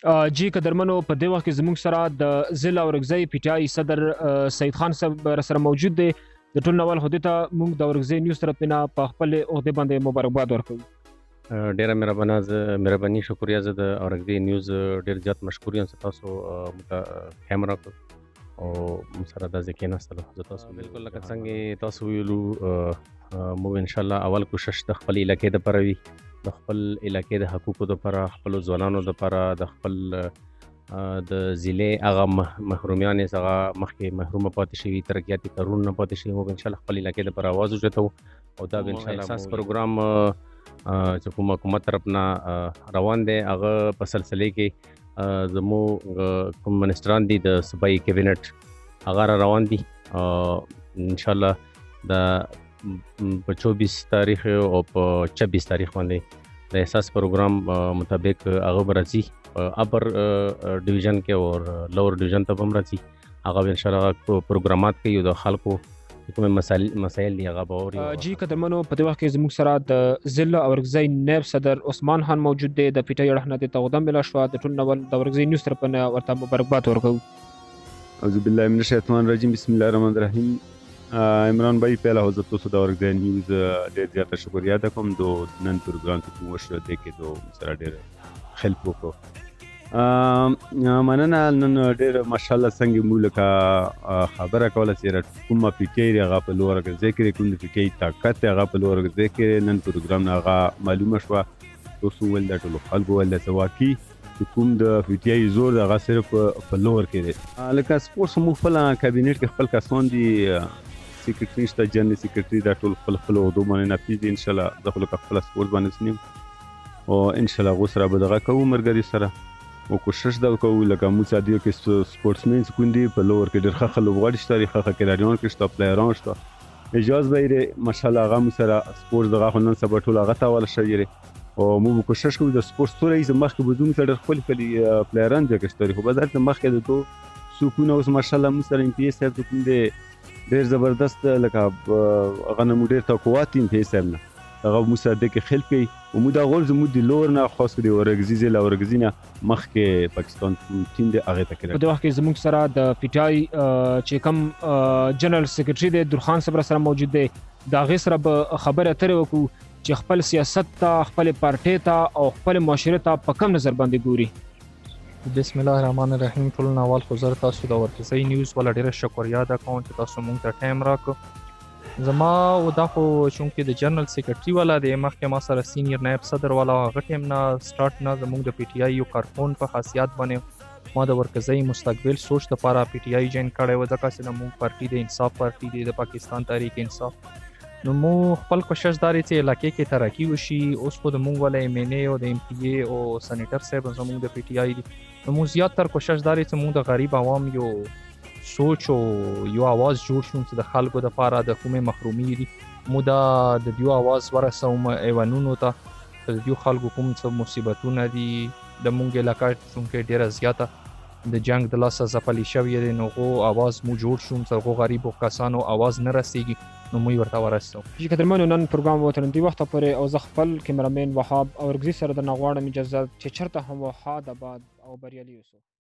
جی قدرمنو په دې وخت کې زموږ سره د ضلع اورکزۍ پی ټی آی صدر سید خان صاحب سره موجود دی. د ټول نوال خو دې ته موږ د اورکزۍ نیوز طرف نه په خپل عهدې باندې مبارکباد ورکوو. ډیره مهرباني شکریه. زه د اورکزۍ نیوز ډیر زیات مشکور یم چې تاسو موږ کیمرا او سره د ځکه نستلو. زه تاسو بالکل لکه څنګه تاسو ویلو موږ ان شاء الله اول کوشش د خپل علاقې د پروي، د خپل علاقې د حقوقو لپاره، خپل ځوانانو لپاره، د خپل د ضلع هغه محرومیان څخه مخکې محرومه پاتې شوي ترقیاتي کارونه نه پاتې شوي، موږ ان شاء الله خپل علاقې لپاره आवाज اوچتو او دا به ان شاء الله اساس پروګرام چې کوم حکومت طرف نه روان دی هغه په سلسله کې زموږ کوم منسټران دي د صوبایي کابینټ هغه روان دي. ان شاء الله د په 24 تاریخ او په 26 تاریخ باندې د اساس پروګرام مطابق هغه برازي اپر ډیویژن کې او لوور ډیویژن ته هم راځي. هغه ان شاء الله پروګرامات کوي او د خلکو کوم مسایل دي هغه به اوري. جی قدرمنو په دې وخت کې زموږ سره د ضلع اورکزۍ نائب صدر عثمان خان موجود دی. د پی ټی آی اړخ نه تغدم ملا شو د ټول نوال د اورکزۍ نیوز طرف نه ورته مبارکباد ورکوو. اعوذ بالله من الشیطان الرجیم، بسم الله الرحمن الرحیم. عمران بھائی پہلا ہو تو دا اورکزۍ نیوز ډیر زیاته شکریه ده کوم دو نن پروګرام کې کوم وشو دی کې دو سره ډیر هیلپ وکړو. مننه. نن ډیر ماشاءالله څنګه موږ لکه خبره کوله چې کومه فکر هغه په لور اورکزۍ کې کوم فکر طاقت هغه په لور اورکزۍ کې نن پروګرام نه هغه معلومه شو. تاسو ول د ټول خلکو ول د سواکی کوم د پی ټی آی زور هغه صرف په لور کې دی. لکه سپورتس مو خپل کابینټ کې خپل کسان دي، سیکریټری شته، جنرال سیکریټری دا ټول خپل عہدو باندې نافذ دي. ان شاء الله د خپل سپورت باندې سنیم او ان شاء الله غوسره به دغه کوو مرګري سره او کوشش دا کوو لکه مو صادیو کې سپورتسمن سکوندي په لور کې ډېر ښه خلک غواړي چې تاریخ ښه کېداریان کې شته پلیران شته اجازه به ماشاءالله هغه مو سره سپورت دغه خو نن سبا ټول هغه ته ولا شوی او موږ کوشش کوو د سپورت ستوري مخکې بدون سره خپل پلیران د کشتري خو به درته مخکې د تو سکون اوس ماشاءالله مو سره ام پی ایس صاحب کوم دی ډیر زبردست لکه هغه نمو ډیر تقوات ام پی ایس صاحب نه هغه مو سره د خلک کوي او مو دا غول زمو د لور نه خاص کړي اورکزۍ زله اورکزۍ نه مخکې پاکستان ټیم دی هغه تکره. په دغه وخت کې زموږ سره د پی ټی آی چې کوم جنرال سیکریټری دی درخان صاحب سره موجود دی. دا غي سره به خبره اترې وکړو چې خپل سیاست ته، خپل پارټي ته او خپل معاشره ته په کوم نظر باندې ګوري. بسم الله الرحمن الرحیم. ټول نوال خو زر تاسو د اورکزۍ نیوز ولا ډیره شکریا ده کوم چې تاسو مونږ ته ټایم راکړو. زما او دا خو چونکې د جنرال سیکریټري والا د مخکې ما سره سینیر نائب صدر والا هغه ټیم نه سٹارټ نه زموږ د پی ټی آی یو کارکون په خاصیت باندې ما د اورکزۍ مستقبل سوچ لپاره پی ټی آی جوین کړی و. ځکه چې زموږ پارټي د انصاف پارټي دی، د پاکستان تحریک انصاف، نو مو خپل کوشش داري چې علاقې کې ترقی وشي. اوس خو د مونږ ولا ایم ان ای او د ایم پی ای او سېنیټر صاحب زموږ د پی ټی آی دي، نو مو زیات تر کوشش داري چې مونږ د غریب عوام یو سوچ او یو आवाज جوړ شو چې د خلکو د لپاره د کومه محرومي دي مو دا د دیو आवाज ورسوم ایوانونو ته د دیو خلکو کوم څه مصیبتونه دي د مونږ علاقې څنګه ډیره زیاته د جنگ د لاسه زپلی شوی دی، نو غو आवाज مو جوړ شو چې غو غریب کسانو आवाज نه رسیږي نو مو ورته ورسو. چې قدرمنو نن پروګرام وته دی وخت پورې او زه خپل کیمرامین وهاب اورکزۍ سره د نغواړم اجازه چې چرته هم وحاد آباد او بریالي اوسو.